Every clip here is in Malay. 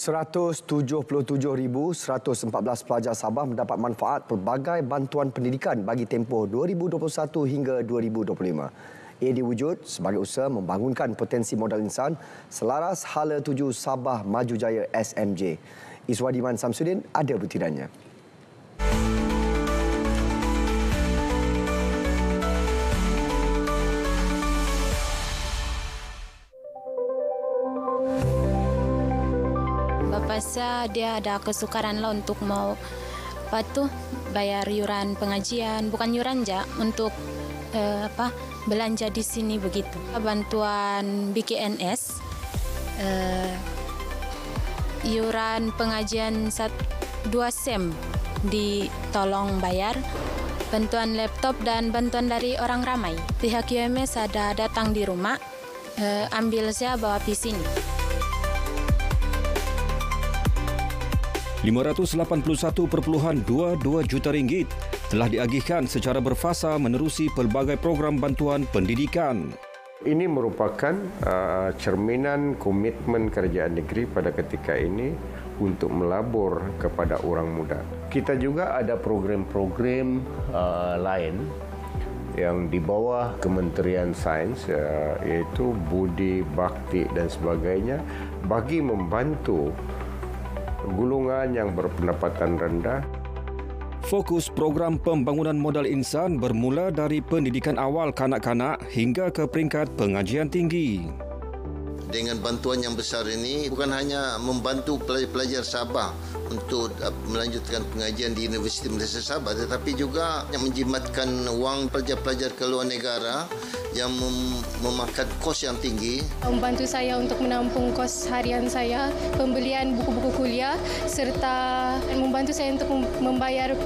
177,114 pelajar Sabah mendapat manfaat pelbagai bantuan pendidikan bagi tempoh 2021 hingga 2025. Ia diwujud sebagai usaha membangunkan potensi modal insan selaras Hala 7 Sabah Maju Jaya SMJ. Iswadiman Samsudin ada butirannya. Bapa saya dia ada kesukaran lah untuk mau bayar yuran pengajian, bukan yuran aja untuk belanja di sini begitu. Bantuan BKNS, yuran pengajian 2 sem ditolong bayar, bantuan laptop dan bantuan dari orang ramai. Pihak UMS ada datang di rumah, ambil saya bawa di sini. 581.22 juta ringgit telah diagihkan secara berfasa menerusi pelbagai program bantuan pendidikan. Ini merupakan cerminan komitmen kerajaan negeri pada ketika ini untuk melabur kepada orang muda. Kita juga ada program-program lain yang di bawah Kementerian Sains, iaitu Budi, Bakti dan sebagainya, bagi membantu golongan yang berpendapatan rendah. Fokus program pembangunan modal insan bermula dari pendidikan awal kanak-kanak hingga ke peringkat pengajian tinggi. Dengan bantuan yang besar ini bukan hanya membantu pelajar-pelajar Sabah untuk melanjutkan pengajian di Universiti Malaysia Sabah, tetapi juga menjimatkan wang pelajar-pelajar ke luar negara yang memakan kos yang tinggi. Membantu saya untuk menampung kos harian saya, pembelian buku-buku kuliah, serta membantu saya untuk membayar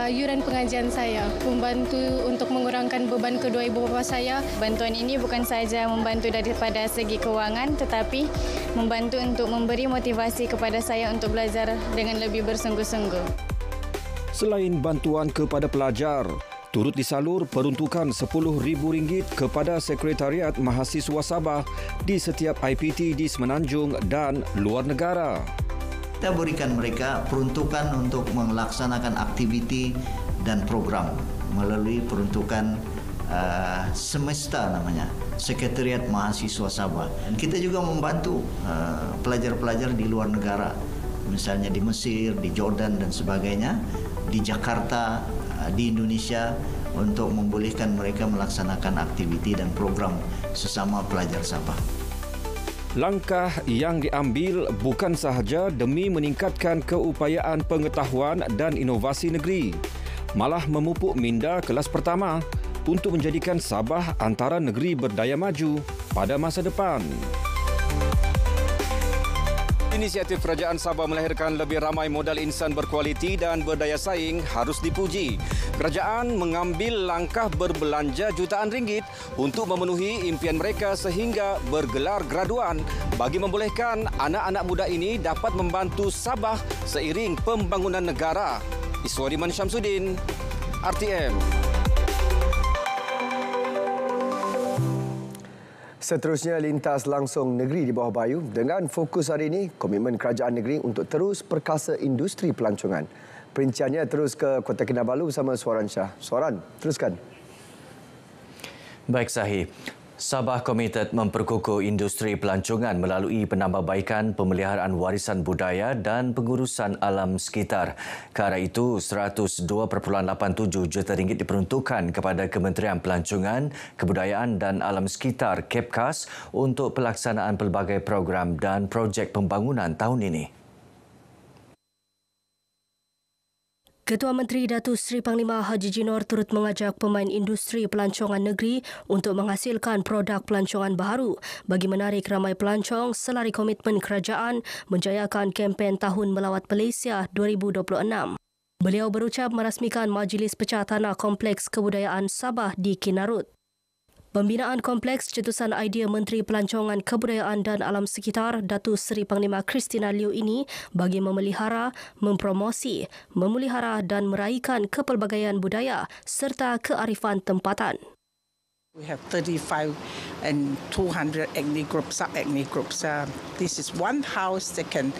yuran pengajian saya, membantu untuk mengurangkan beban kedua ibu bapa saya. Bantuan ini bukan saja membantu daripada segi kewangan, tetapi membantu untuk memberi motivasi kepada saya untuk belajar dengan lebih bersungguh-sungguh. Selain bantuan kepada pelajar, turut disalur peruntukan RM10,000 kepada Sekretariat Mahasiswa Sabah di setiap IPT di Semenanjung dan luar negara. Kita berikan mereka peruntukan untuk melaksanakan aktiviti dan program melalui peruntukan semesta namanya, Sekretariat Mahasiswa Sabah. Dan kita juga membantu pelajar-pelajar di luar negara, misalnya di Mesir, di Jordan dan sebagainya, di Jakarta, di Indonesia, untuk membolehkan mereka melaksanakan aktiviti dan program sesama pelajar Sabah. Langkah yang diambil bukan sahaja demi meningkatkan keupayaan pengetahuan dan inovasi negeri, malah memupuk minda kelas pertama untuk menjadikan Sabah antara negeri berdaya maju pada masa depan. Inisiatif Kerajaan Sabah melahirkan lebih ramai modal insan berkualiti dan berdaya saing harus dipuji. Kerajaan mengambil langkah berbelanja jutaan ringgit untuk memenuhi impian mereka sehingga bergelar graduan bagi membolehkan anak-anak muda ini dapat membantu Sabah seiring pembangunan negara. Iswadiman Syamsuddin, RTM. Seterusnya, lintas langsung negeri di bawah Bayu. Dengan fokus hari ini, komitmen kerajaan negeri untuk terus perkasa industri pelancongan. Perinciannya terus ke Kota Kinabalu bersama Suaran Shah. Suaran, teruskan. Baik, Sahih. Sabah komited memperkukuh industri pelancongan melalui penambahbaikan pemeliharaan warisan budaya dan pengurusan alam sekitar. Ke arah itu, RM102.87 juta diperuntukkan kepada Kementerian Pelancongan, Kebudayaan dan Alam Sekitar KEPKAS untuk pelaksanaan pelbagai program dan projek pembangunan tahun ini. Ketua Menteri Datuk Seri Panglima Haji Jinor turut mengajak pemain industri pelancongan negeri untuk menghasilkan produk pelancongan baharu bagi menarik ramai pelancong selari komitmen kerajaan menjayakan kempen Tahun Melawat Malaysia 2026. Beliau berucap merasmikan Majlis Pecah Tanah Kompleks Kebudayaan Sabah di Kinarut. Pembinaan kompleks cetusan idea Menteri Pelancongan, Kebudayaan dan Alam Sekitar Datuk Seri Panglima Christina Liu ini bagi memelihara, mempromosi, memelihara dan meraihkan kepelbagaian budaya serta kearifan tempatan. We have 35 and 200 ethnic groups, sub-ethnic groups. This is one house that can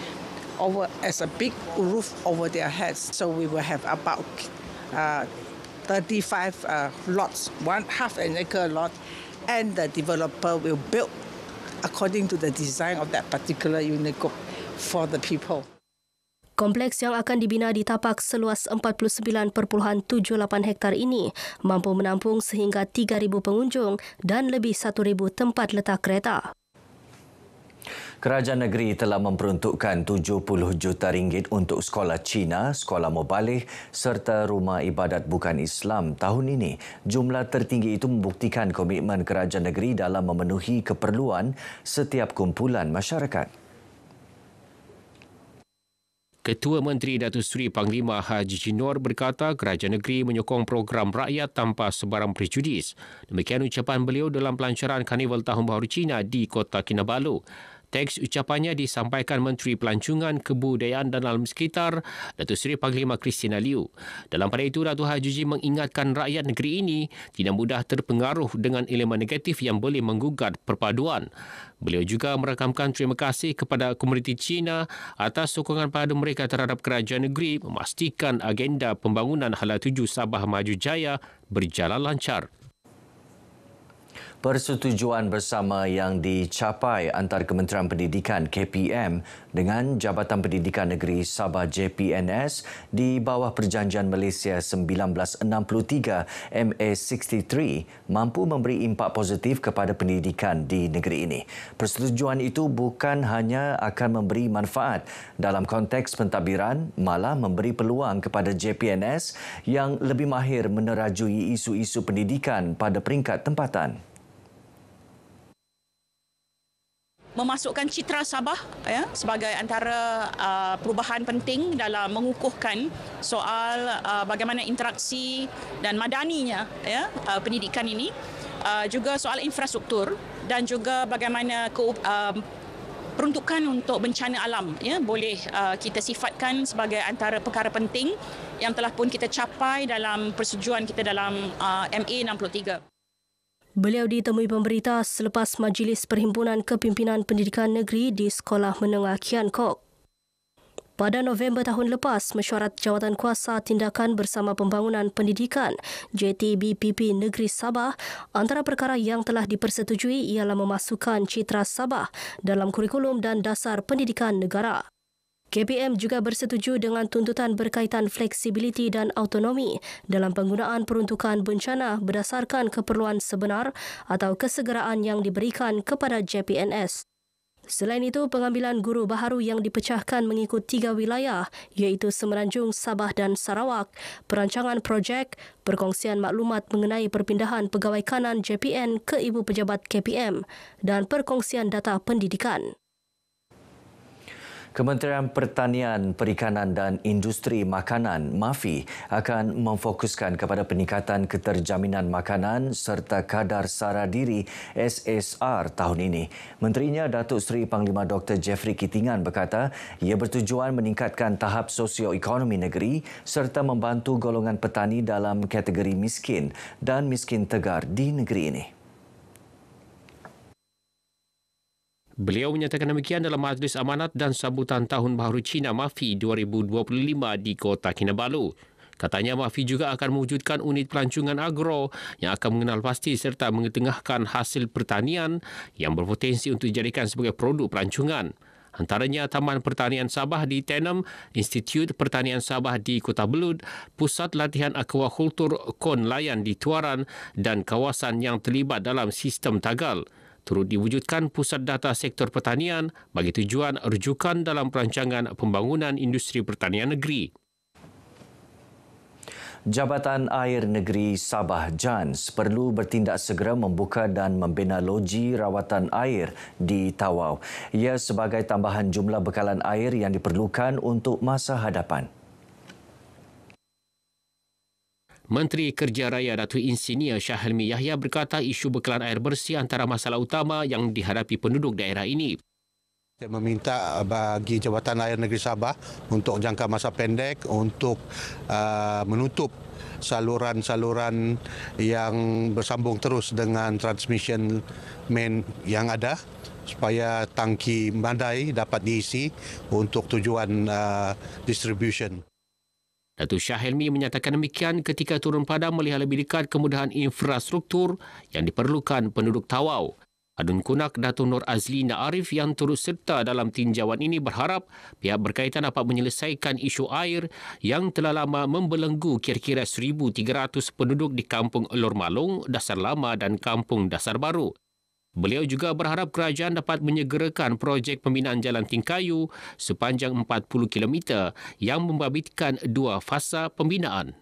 over as a big roof over their heads. So we will have about 35 lots, half an acre lot, and the developer will build according to the design of that particular unit group for the people. Kompleks yang akan dibina di tapak seluas 49.78 hektar ini mampu menampung sehingga 3,000 pengunjung dan lebih 1,000 tempat letak kereta. Kerajaan negeri telah memperuntukkan 70 juta ringgit untuk sekolah Cina, sekolah mubalik serta rumah ibadat bukan Islam tahun ini. Jumlah tertinggi itu membuktikan komitmen kerajaan negeri dalam memenuhi keperluan setiap kumpulan masyarakat. Ketua Menteri Datuk Seri Panglima Haji Jinor berkata kerajaan negeri menyokong program rakyat tanpa sebarang prejudis. Demikian ucapan beliau dalam pelancaran Karnival Tahun Baharu Cina di Kota Kinabalu. Teks ucapannya disampaikan Menteri Pelancongan, Kebudayaan dan Alam Sekitar, Datuk Seri Panglima Christina Liu. Dalam pada itu, Datuk Haji Ji mengingatkan rakyat negeri ini tidak mudah terpengaruh dengan elemen negatif yang boleh menggugat perpaduan. Beliau juga merakamkan terima kasih kepada komuniti Cina atas sokongan pada mereka terhadap kerajaan negeri memastikan agenda pembangunan Hala Tuju Sabah Maju Jaya berjalan lancar. Persetujuan bersama yang dicapai antara Kementerian Pendidikan KPM dengan Jabatan Pendidikan Negeri Sabah JPNS di bawah Perjanjian Malaysia 1963 MA63 mampu memberi impak positif kepada pendidikan di negeri ini. Persetujuan itu bukan hanya akan memberi manfaat dalam konteks pentadbiran, malah memberi peluang kepada JPNS yang lebih mahir menerajui isu-isu pendidikan pada peringkat tempatan. Memasukkan citra Sabah sebagai antara perubahan penting dalam mengukuhkan soal bagaimana interaksi dan madaninya pendidikan ini, juga soal infrastruktur dan juga bagaimana peruntukan untuk bencana alam boleh kita sifatkan sebagai antara perkara penting yang telah pun kita capai dalam persetujuan kita dalam MA63. Beliau ditemui pemberita selepas Majlis Perhimpunan Kepimpinan Pendidikan Negeri di Sekolah Menengah Kian Kok. Pada November tahun lepas, Mesyuarat Jawatan Kuasa Tindakan Bersama Pembangunan Pendidikan JTBPP Negeri Sabah, antara perkara yang telah dipersetujui ialah memasukkan citra Sabah dalam kurikulum dan dasar pendidikan negara. KPM juga bersetuju dengan tuntutan berkaitan fleksibiliti dan autonomi dalam penggunaan peruntukan bencana berdasarkan keperluan sebenar atau kesegeraan yang diberikan kepada JPNS. Selain itu, pengambilan guru baharu yang dipecahkan mengikut 3 wilayah iaitu Semenanjung, Sabah dan Sarawak, perancangan projek, perkongsian maklumat mengenai perpindahan pegawai kanan JPN ke ibu pejabat KPM dan perkongsian data pendidikan. Kementerian Pertanian, Perikanan dan Industri Makanan (MAFI) akan memfokuskan kepada peningkatan keterjaminan makanan serta kadar sara diri SSR tahun ini. Menterinya Datuk Seri Panglima Dr. Jeffrey Kitingan berkata ia bertujuan meningkatkan tahap sosioekonomi negeri serta membantu golongan petani dalam kategori miskin dan miskin tegar di negeri ini. Beliau menyatakan demikian dalam Majlis Amanat dan Sambutan Tahun Baharu Cina MAFI 2025 di Kota Kinabalu. Katanya MAFI juga akan mewujudkan unit pelancongan agro yang akan mengenal pasti serta mengetengahkan hasil pertanian yang berpotensi untuk dijadikan sebagai produk pelancongan. Antaranya Taman Pertanian Sabah di Tenem, Institut Pertanian Sabah di Kota Belud, Pusat Latihan Aquakultur Kon Layan di Tuaran dan kawasan yang terlibat dalam sistem Tagal. Turut diwujudkan pusat data sektor pertanian bagi tujuan rujukan dalam perancangan pembangunan industri pertanian negeri. Jabatan Air Negeri Sabah JANS perlu bertindak segera membuka dan membina loji rawatan air di Tawau. Ia sebagai tambahan jumlah bekalan air yang diperlukan untuk masa hadapan. Menteri Kerja Raya Datuk Insinyur Shah Hilmi Yahya berkata isu bekalan air bersih antara masalah utama yang dihadapi penduduk daerah ini. Saya meminta bagi Jabatan Air Negeri Sabah untuk jangka masa pendek untuk menutup saluran-saluran yang bersambung terus dengan transmission main yang ada supaya tangki madai dapat diisi untuk tujuan distribution. Datuk Shah Helmi menyatakan demikian ketika turun padang melihat lebih dekat kemudahan infrastruktur yang diperlukan penduduk Tawau. Adun Kunak Datuk Nur Azlina Arif yang turut serta dalam tinjauan ini berharap pihak berkaitan dapat menyelesaikan isu air yang telah lama membelenggu kira-kira 1,300 penduduk di Kampung Elor Malong, Dasar Lama dan Kampung Dasar Baru. Beliau juga berharap kerajaan dapat menyegerakan projek pembinaan jalan tingkayu sepanjang 40 km yang membabitkan 2 fasa pembinaan.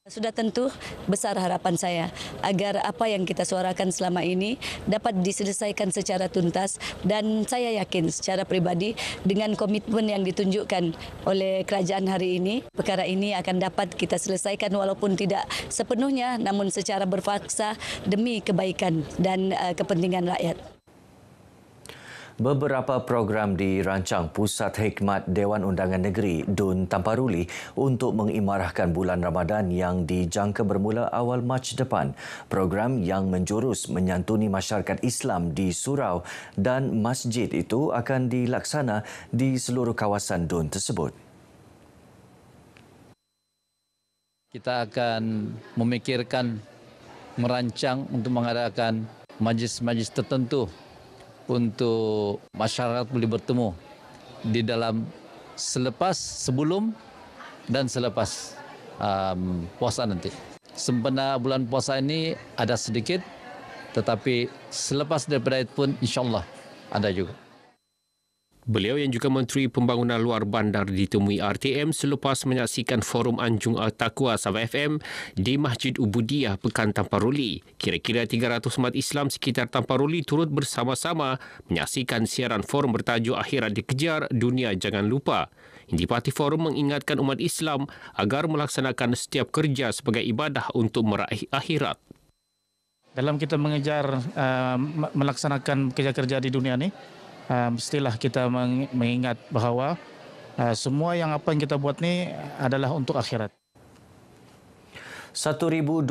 Sudah tentu besar harapan saya agar apa yang kita suarakan selama ini dapat diselesaikan secara tuntas, dan saya yakin secara pribadi dengan komitmen yang ditunjukkan oleh kerajaan hari ini, perkara ini akan dapat kita selesaikan walaupun tidak sepenuhnya namun secara berpaksa demi kebaikan dan kepentingan rakyat. Beberapa program dirancang Pusat Hikmat Dewan Undangan Negeri Dun Tamparuli untuk mengimarahkan bulan Ramadan yang dijangka bermula awal Mac depan. Program yang menjurus menyantuni masyarakat Islam di surau dan masjid itu akan dilaksana di seluruh kawasan Dun tersebut. Kita akan memikirkan, merancang untuk mengadakan majlis-majlis tertentu untuk masyarakat boleh bertemu di dalam sebelum dan selepas puasa nanti. Sempena bulan puasa ini ada sedikit, tetapi selepas daripada itu pun insyaAllah ada juga. Beliau yang juga Menteri Pembangunan Luar Bandar ditemui RTM selepas menyaksikan Forum Anjung Al-Taqwa Sabah FM di Masjid Ubudiyah Pekan Tamparuli. Kira-kira 300 umat Islam sekitar Tamparuli turut bersama-sama menyaksikan siaran forum bertajuk Akhirat Dikejar, Dunia Jangan Lupa. Intipati Forum mengingatkan umat Islam agar melaksanakan setiap kerja sebagai ibadah untuk meraih akhirat. Dalam kita mengejar melaksanakan kerja-kerja di dunia ini, mestilah kita mengingat bahawa semua apa yang kita buat ni adalah untuk akhirat. 1,256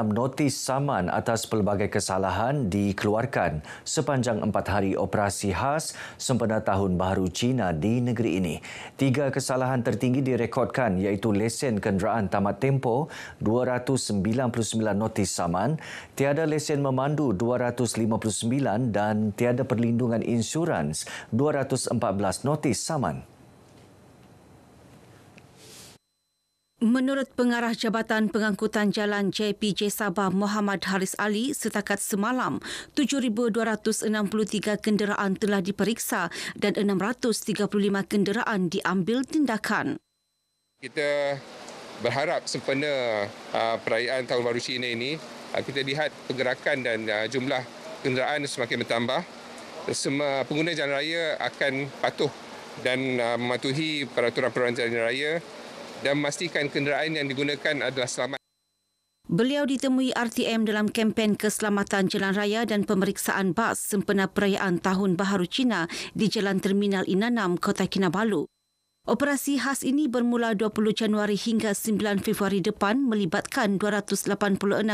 notis saman atas pelbagai kesalahan dikeluarkan sepanjang 4 hari operasi khas sempena Tahun Baharu Cina di negeri ini. 3 kesalahan tertinggi direkodkan iaitu lesen kenderaan tamat tempoh 299 notis saman, tiada lesen memandu 259 dan tiada perlindungan insurans 214 notis saman. Menurut Pengarah Jabatan Pengangkutan Jalan JPJ Sabah Muhammad Haris Ali, setakat semalam 7,263 kenderaan telah diperiksa dan 635 kenderaan diambil tindakan. Kita berharap sempena perayaan Tahun Baru Cina ini, kita lihat pergerakan dan jumlah kenderaan semakin bertambah. Semua pengguna jalan raya akan patuh dan mematuhi peraturan-peraturan jalan raya dan memastikan kenderaan yang digunakan adalah selamat. Beliau ditemui RTM dalam kempen keselamatan jalan raya dan pemeriksaan bas sempena perayaan Tahun Baharu Cina di Jalan Terminal Inanam, Kota Kinabalu. Operasi khas ini bermula 20 Januari hingga 9 Februari depan melibatkan 286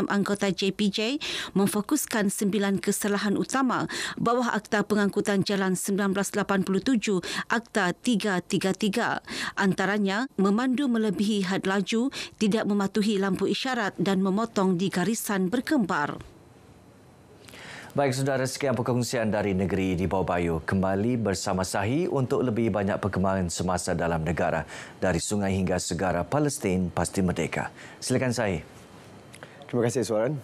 anggota JPJ memfokuskan 9 kesalahan utama bawah Akta Pengangkutan Jalan 1987, Akta 333. Antaranya, memandu melebihi had laju, tidak mematuhi lampu isyarat dan memotong di garisan berkembar. Baik saudara, sekian perkongsian dari Negeri di Bawah Bayu. Kembali bersama Sahi untuk lebih banyak perkembangan semasa dalam negara. Dari sungai hingga segara, Palestin pasti merdeka. Silakan Sahi. Terima kasih Suaran.